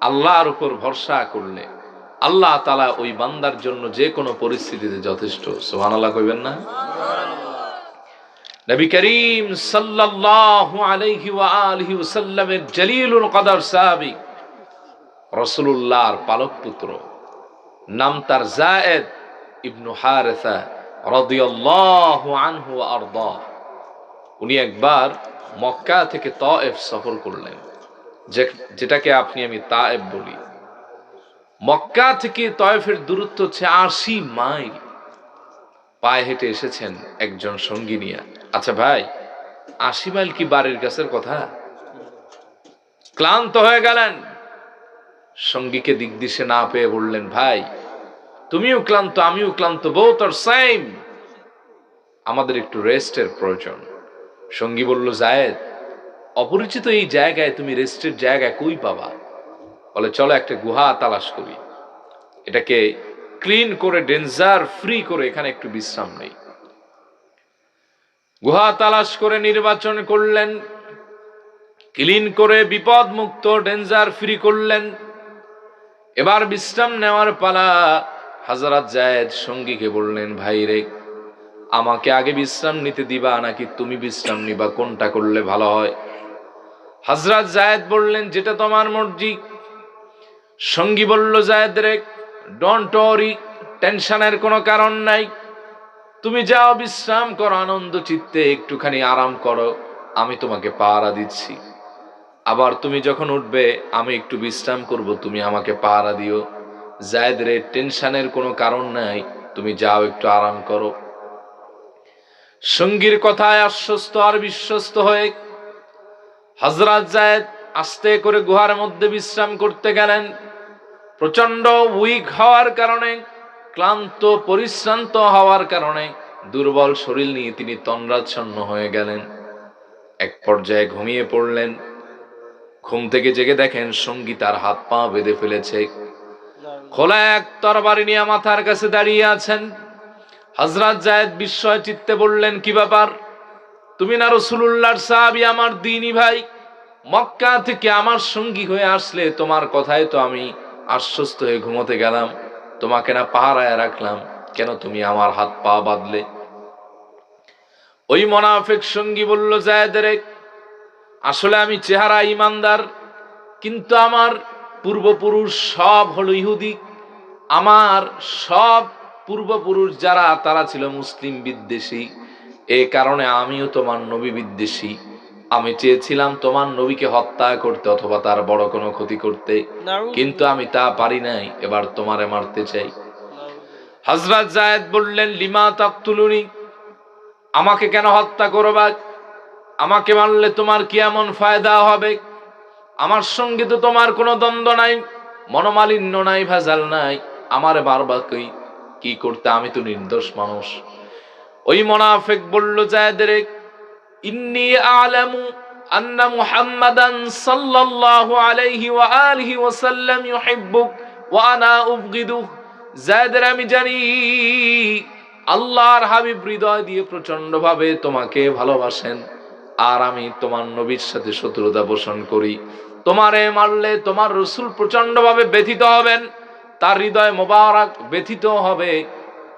আল্লাহর উপর ভরসা করলে আল্লাহ তাআলা ওই বান্দার জন্য যে কোনো পরিস্থিতিতে যথেষ্ট। সুবহানাল্লাহ কইবেন না? নবী করিম সাল্লাল্লাহু আলাইহি ওয়া আলিহি ওয়াসাল্লামের জলিলুল কদর সাহাবী রাসূলুল্লাহর পালক পুত্র, নাম তার যায়েদ ইবনু হারেসা রাদিয়াল্লাহু আনহু ওয়া আরদা। উনি একবার মক্কা থেকে তায়েফ সফর করলেন, যেটাকে আপনি আমি তায়েফ বলি। মক্কা থেকে তায়েফের দূরত্ব হচ্ছে ৮০ মাইল। পায়ে হেঁটে এসেছেন একজন সঙ্গী নিয়ে। আচ্ছা ভাই, ৮০ মাইল কি বাড়ির কাছের কথা? ক্লান্ত হয়ে গেলেন, সঙ্গীকে দিকদিশে না পেয়ে বললেন, ভাই তুমিও ক্লান্ত আমিও ক্লান্ত, বোথ আর সেম, আমাদের একটু রেস্টের প্রয়োজন। সঙ্গী বলল, যায়েদ, অপরিচিত এই জায়গায় তুমি রেস্টের জায়গায় কই পাবা? বলে, চলো একটা গুহা তালাশ করি, এটাকে ক্লিন করে ডেঞ্জার ফ্রি করে এখানে একটু বিশ্রাম নেই। গুহা তালাশ করে নির্বাচন করলেন, ক্লিন করে বিপদ মুক্ত ডেঞ্জার ফ্রি করলেন। এবার বিশ্রাম নেওয়ার পালা। হযরত যায়েদ সঙ্গীকে বললেন, ভাই রে, আমাকে আগে বিশ্রাম নিতে দিবা নাকি তুমি বিশ্রাম নিবা, কোনটা করলে ভালো হয়? হযরত যায়েদ বললেন, যেটা তোমার মর্জি। সঙ্গী বলল, যায়েদ রে, ডোন্ট ওয়ারি, টেনশনের কোনো কারণ নাই, তুমি যাও বিশ্রাম করো, আনন্দ চিত্তে একটুখানি আরাম করো, আমি তোমাকে পাহারা দিচ্ছি। আবার তুমি যখন উঠবে আমি একটু বিশ্রাম করব, তুমি আমাকে পাহারা দিও। যায়েদ রে, টেনশনের কোনো কারণ নাই, তুমি যাও একটু আরাম করো। সঙ্গীর কথায় আশ্বস্ত আর বিশ্বস্ত হয়ে হযরত যায়েদ আস্তে করে গুহার মধ্যে বিশ্রাম করতে গেলেন। প্রচন্ড উইক হওয়ার কারণে, ক্লান্ত পরিশ্রান্ত হওয়ার কারণে দুর্বল শরীর নিয়ে তিনি তন্দ্রাচ্ছন্ন হয়ে গেলেন। এক পর্যায়ে ঘুমিয়ে পড়লেন। ঘুম থেকে জেগে দেখেন সঙ্গী তার হাত পা বেঁধে ফেলেছে, খোলা এক তরবারি নিয়ে মাথার কাছে দাঁড়িয়ে আছেন। হযরত যায়েদ বিস্ময় চিত্তে বললেন, কি ব্যাপার? তুমি না রাসূলুল্লাহর সাহাবী, আমার দ্বীনী ভাই, মক্কা থেকে আমার সঙ্গী হয়ে আসলে, তোমার কথায় তো আমি আশ্বস্ত হয়ে ঘুমোতে গেলাম, তোমাকে না পাহারায় রাখলাম, কেন তুমি আমার হাত পা বাঁধলে? ওই মুনাফিক সঙ্গী বলল, যায়েদ রে, আসলে আমি চেহারা ইমানদার, কিন্তু আমার পূর্বপুরুষ সব হলো ইহুদি। আমার সব পূর্বপুরুষ যারা, তারা ছিল মুসলিম বিদ্বেষী। এই কারণে আমিও তোমার নবী বিদ্বেষী। আমি চেয়েছিলাম তোমার নবীকে হত্যা করতে অথবা তার বড় কোনো ক্ষতি করতে, কিন্তু আমি তা পারি নাই, এবার তোমারে মারতে চাই। হযরত যায়েদ বললেন, লিমা তাকতুলুনি, আমাকে কেন হত্যা করবা? আমাকে মারলে তোমার কি এমন ফায়দা হবে? আমার সঙ্গে তো তোমার কোনো দ্বন্দ্ব নাই, মনোমালিন্য নাই, ভেজাল নাই, আমারে মারবা কি করতে? আমি তো নির্দোষ মানুষ। ওই মুনাফিক বলল, যায়েদ রে, ইন্নী আ'লামু আন্না মুহাম্মাদান সাল্লাল্লাহু আলাইহি ওয়া আলিহি ওয়াসাল্লাম ইউহিব্বুক ওয়া আনা উবগিদু। যায়েদ রে, আমি জানি আল্লাহর হাবিব হৃদয় দিয়ে প্রচন্ড ভাবে তোমাকে ভালোবাসেন, আর আমি তোমার নবীর সাথে শত্রুতা পোষণ করি। তোমারে মারলে তোমার রাসূল প্রচন্ড ভাবে ব্যথিত হবেন, তার হৃদয় মোবারক ব্যথিত হবে,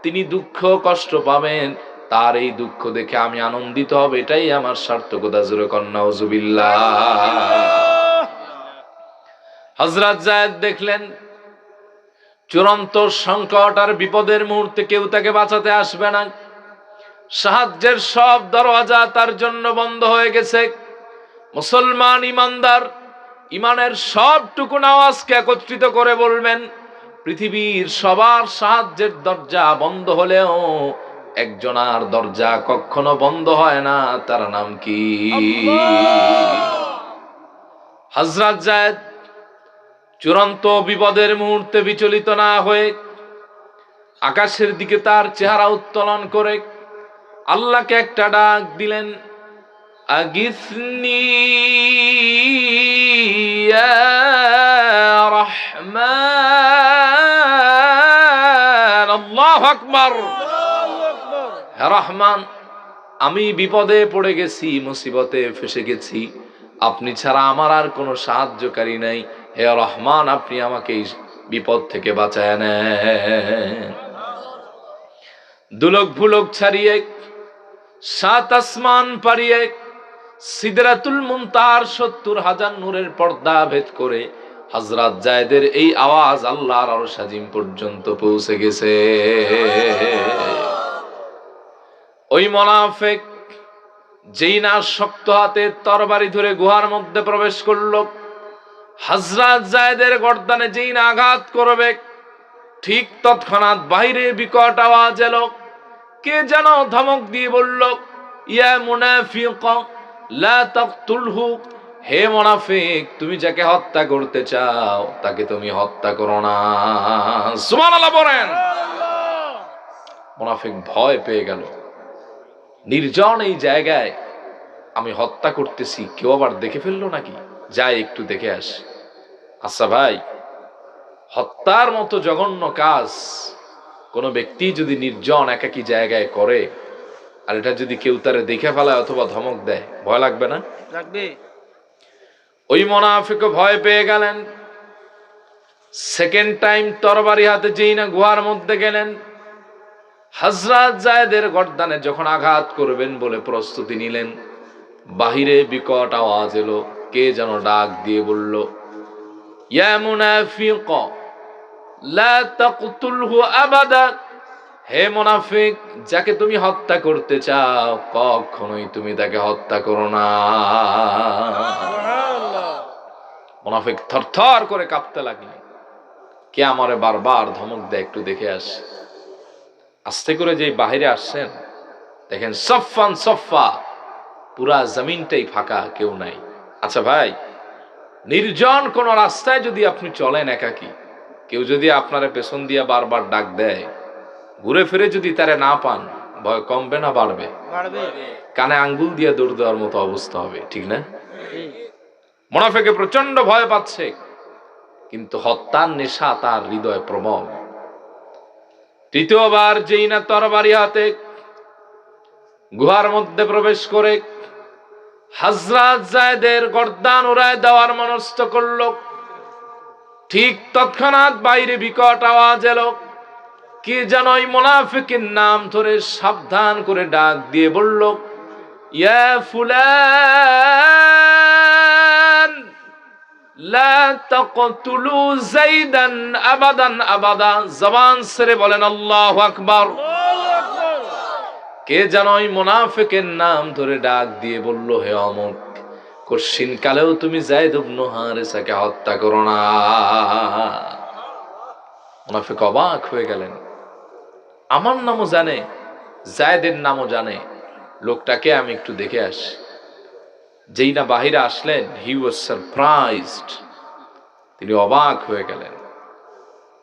তিনি দুঃখ কষ্ট পাবেন, তার এই দুঃখ দেখে আমি আনন্দিত হব, এটাই আমার সার্থকতা। জোরে কন্যা নাউজুবিল্লাহ। হযরত যায়েদ দেখলেন চূড়ান্ত সংকট আর বিপদের মুহূর্তে কেউ তাকে বাঁচাতে আসবে না। সাহায্যের সব দরওয়াজা তার জন্য বন্ধ হয়ে গেছে। মুসলমান ইমানদার ইমানের সবটুকু আওয়াজকে একত্রিত করে বলবেন, পৃথিবীর সবার সাহায্যের দরজা বন্ধ হলেও একজনার দরজা কখনো বন্ধ হয় না, তার নাম কি? হযরত যায়েদ চূড়ান্ত বিপদের মুহূর্তে বিচলিত না হয়ে আকাশের দিকে তার চেহারা উত্তোলন করে আল্লাহকে একটা ডাক দিলেন, আগিসনি ইয়া রহমান। আল্লাহু আকবার। হে রহমান, আমি বিপদে পড়ে গেছি, মুসিবতে ফেসে গেছি, আপনি ছাড়া আমার আর কোনো সাহায্যকারী নাই। হে রহমান আপনি আমাকে এই বিপদ থেকে বাঁচায় নেন। দুলক ভুলক ছাড়িয়ে 7 আসমান পাড়িয়ে সিদরাতুল মুনতাহার 70,000 নূরের পর্দা ভেদ করে হযরত যায়েদের এই আওয়াজ আল্লাহর আরশ আজিম পর্যন্ত পৌঁছে গেছে। ওই মুনাফিক যেই না শক্ত হাতে তরবারি ধরে গুহার মধ্যে প্রবেশ করলো, হযরত যায়েদের গর্দানে যেই না আঘাত করবে, ঠিক তৎক্ষণাৎ বাইরে বিকট আওয়াজ এলো। কে যেন ধমক দিয়ে বলল, ইয়া মুনাফিক লা তাকতুলহু, হে মুনাফিক তুমি যাকে হত্যা করতে চাও তাকে তুমি হত্যা করো না। সুবহানাল্লাহ বলেন। মুনাফিক ভয় পেয়ে গেল, নির্জন এই জায়গায় আমি হত্যা করতেছি, কেউ আবার দেখে ফেললো নাকি, যাই একটু দেখে আসি। আচ্ছা ভাই, হত্যার মতো জঘন্য কাজ কোন ব্যক্তি যদি নির্জন একাকী জায়গায় করে, আর এটা যদি কেউ তারে দেখে ফেলায় অথবা ধমক দেয়, ভয় লাগবে না? লাগবে। ওই মুনাফিক ভয় পেয়ে গেলেন। সেকেন্ড টাইম তরবারি হাতে যেই না গুহার মধ্যে গেলেন, হযরত যায়েদের গর্দানে যখন আঘাত করবেন বলে প্রস্তুতি নিলেন, বাহিরে বিকট আওয়াজ এলো। কে যেন ডাক দিয়ে বলল, ইয়া মুনাফিক লা তাকতুলহু আবাদা, হে মুনাফিক যাকে তুমি হত্যা করতে চাও কখনোই তুমি তাকে হত্যা করো না। মুনাফিক থরথর করে কাঁপতে লাগলেন, কে আমারে বারবার ধমক দেয়, একটু দেখে আসি। আস্তে করে যেই বাহিরে আসছেন, দেখেন সফান সফা, পুরা জমিনটাই ফাঁকা, কেউ নাই। আচ্ছা ভাই, নির্জন কোন রাস্তায় যদি আপনি চলেন একাকী, কেউ যদি আপনার পেছন দিয়া বারবার ডাক দেয়, ঘুরে ফিরে যদি তারে না পান, ভয় কমবে না বাড়বে? কানে আঙ্গুল দিয়ে দৌড় দেওয়ার মতো অবস্থা হবে, ঠিক না? মুনাফিকে প্রচন্ড ভয় পাচ্ছে, কিন্তু হত্যার নেশা তার হৃদয়ে প্রবল। তৃতীয়বার যেই না তরবারি হাতে গুহার মধ্যে প্রবেশ করে হযরত যায়েদের গর্দান উড়ায় দেওয়ার মনস্থ করল, ঠিক তৎক্ষণাৎ বাইরে বিকট আওয়াজ এলো। কে যেন ওই মুনাফিকের নাম ধরে সাবধান করে ডাক দিয়ে বলল, ইয়া ফুলান লা তাকতুলু যাইদান আবাদান আবাদা। জবান ছেড়ে বলেন আল্লাহু আকবার। কে যেন ওই মুনাফিকের নাম ধরে ডাক দিয়ে বলল, হে অমুক, কশিন কালেও তুমি যায়েদ ইবনে হারিসাকে হত্যা করো না। মুনাফিক অবাক হয়ে গেলেন, আমার নামও জানে, যায়েদের নামও জানে, লোকটাকে আমি একটু দেখে আসি। যেই না বাহিরে আসলেন, হি ওয়াজ সারপ্রাইজড, তিনি অবাক হয়ে গেলেন।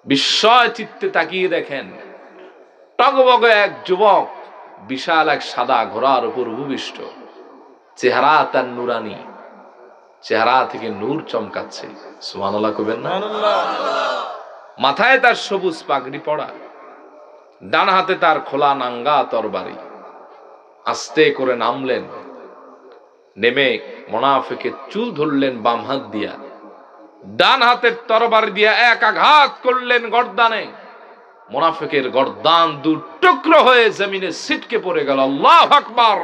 বিস্ময় চিত্তে তাকিয়ে দেখেন, টগবগ এক যুবক বিশাল এক সাদা ঘোড়ার উপর উপবিষ্ট, চেহারা তার নুরানি, চেহারা থেকে নূর চমকাচ্ছে। সুবহানাল্লাহ কইবেন না? মাথায় তার সবুজ পাগড়ি পরা, ডান হাতে তার খোলা নাঙ্গা তরবারি। আস্তে করে নামলেন, নেমে মুনাফিকের চুল ধরলেন বাম হাত দিয়া, ডান হাতের তরবারি দিয়া এক আঘাত করলেন গর্দানে। মুনাফিকের গর্দান দু টুকরো হয়ে জমিনে ছিটকে পড়ে গেল। আল্লাহু আকবার।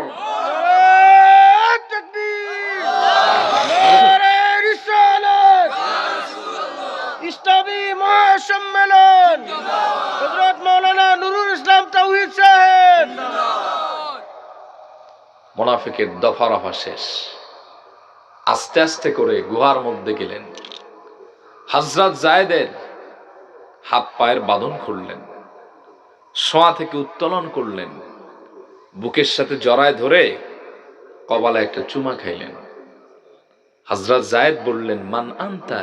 ইসলামী মহাসম্মেলন হযরত মাওলানা নুরুল ইসলাম তাওহীদ সাহেব। মুনাফিকের দফা রফা শেষ। আস্তে আস্তে করে গুহার মধ্যে গেলেন, হযরত যায়েদের হাত পায়ের বাঁধন খুললেন, শোয়া থেকে উত্তোলন করলেন, বুকের সাথে জড়ায় ধরে কপালে একটা চুমা খাইলেন। হযরত যায়েদ বললেন, মান আনতা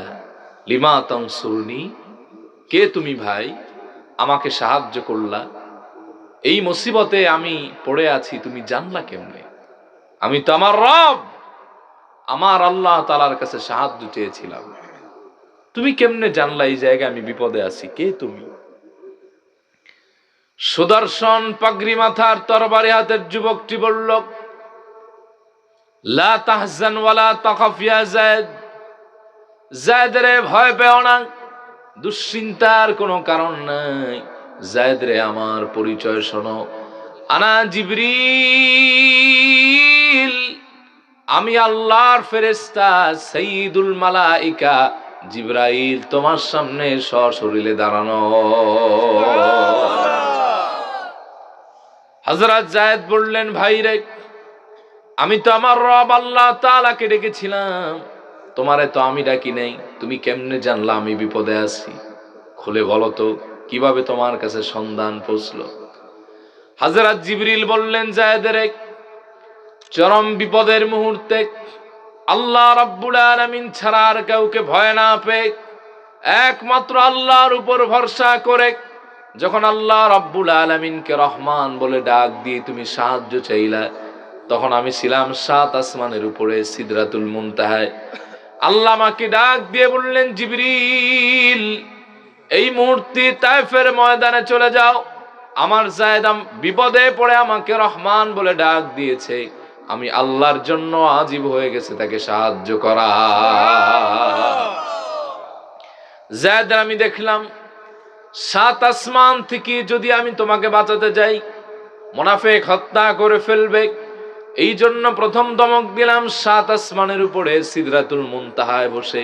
লিমা তানসুরনি, কে তুমি ভাই, আমাকে সাহায্য করলা, এই মুসিবতে আমি পড়ে আছি, তুমি জানলা কেমনে? আমি তো আমার রব, আমার আল্লাহ তাআলার কাছে সাহায্য চেয়েছিলাম, তুমি কেমনে জানলা এই জায়গায় আমি বিপদে আছি? কে তুমি? সুদর্শন পাগড়ি মাথার তরবারি হাতের যুবকটি বলল, লা তাহজান ওয়ালা তাখাফ ইয়া যায়েদ, যায়েদ রে ভয় পেও না, দুশ্চিন্তার কোনো কারণ নাই। যায়েদ রে আমার পরিচয় শোনো, আনা জিবরিল, আমি আল্লাহর ফেরেশতা সাইয়্যিদুল মালাইকা জিবরাইল, তোমার সামনে সশরীরে দাঁড়ানো। হযরত যায়েদ বললেন, ভাই রে, আমি তো আমার রব আল্লাহ তাআলাকে ডেকেছিলাম, তোমারে তো আমি ডাকি নাই, তুমি কেমনে জানলা আমি বিপদে আছি? খুলে বলো তো, কিভাবে তোমার কাছে সন্ধান পৌঁছলো? হযরত জিবরিল বললেন, যায়েদের চরম বিপদের মুহূর্তে আল্লাহ রাব্বুল আলামিন ছাড়া আর কাউকে ভয় না পেয়ে একমাত্র আল্লাহর উপর ভরসা করে যখন আল্লাহ রাব্বুল আলামিনকে রহমান বলে ডাক দিয়ে তুমি সাহায্য চাইলা, তখন আমি ছিলাম 7 আসমানের উপরে সিদরাতুল মুনতাহায়। আল্লাহ আমাকে ডাক দিয়ে বললেন, জিবরিল, এই মুহূর্তে তায়েফের ময়দানে চলে যাও, আমার যায়েদ বিপদে পড়ে আমাকে রহমান বলে ডাক দিয়েছে, আমি আল্লাহর জন্য আজীব হয়ে গেছে তাকে সাহায্য করা। যায়েদ আমি দেখলাম 7 আসমান থেকে যদি আমি তোমাকে বাঁচাতে যাই, মুনাফিক হত্যা করে ফেলবে, এই জন্য প্রথম ধমক দিলাম 7 আসমানের উপরে সিদরাতুল মুনতাহায় বসে,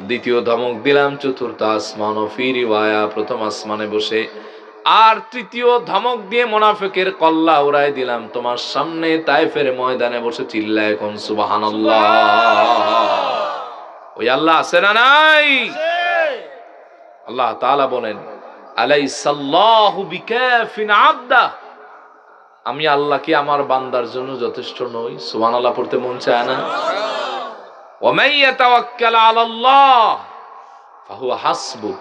দ্বিতীয় ধমক দিলাম 4র্থ আসমান ও ফি রিওয়ায়া প্রথম আসমানে বসে, আর তৃতীয় ধমক দিয়ে মুনাফিকের কল্লা উড়াই দিলাম তোমার সামনে তায়েফের ময়দানে বসে। চিল্লায় কোন সুবহানাল্লাহ। ওই আল্লাহ আছে না নাই? আল্লাহ তাআলা বলেন, আলাইসাল্লাহু বিকাফিন আবদা, আমি আল্লাহ কি আমার বান্দার জন্য যথেষ্ট নই? সুবহানাল্লাহ পড়তে মন চায় না? ওয়া মান ইয়াতাওয়াক্কাল আলাল্লাহ ফাহুয়া হাসবুহ,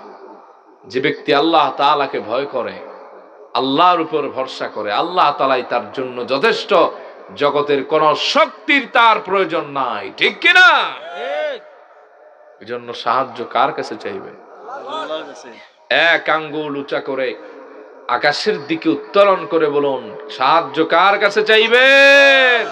যে ব্যক্তি আল্লাহ তাআলাকে ভয় করে, আল্লাহর উপর ভরসা করে, আল্লাহ তাআলাই তার জন্য যথেষ্ট, জগতের কোন শক্তির তার প্রয়োজন নাই। ঠিক কি না? এই জন্য সাহায্য কার কাছে চাইবে? আল্লাহর কাছে। এক আঙ্গুল উঁচা করে আকাশের দিকে উত্তোলন করে বলুন, সাহায্য কার কাছে চাইবেন?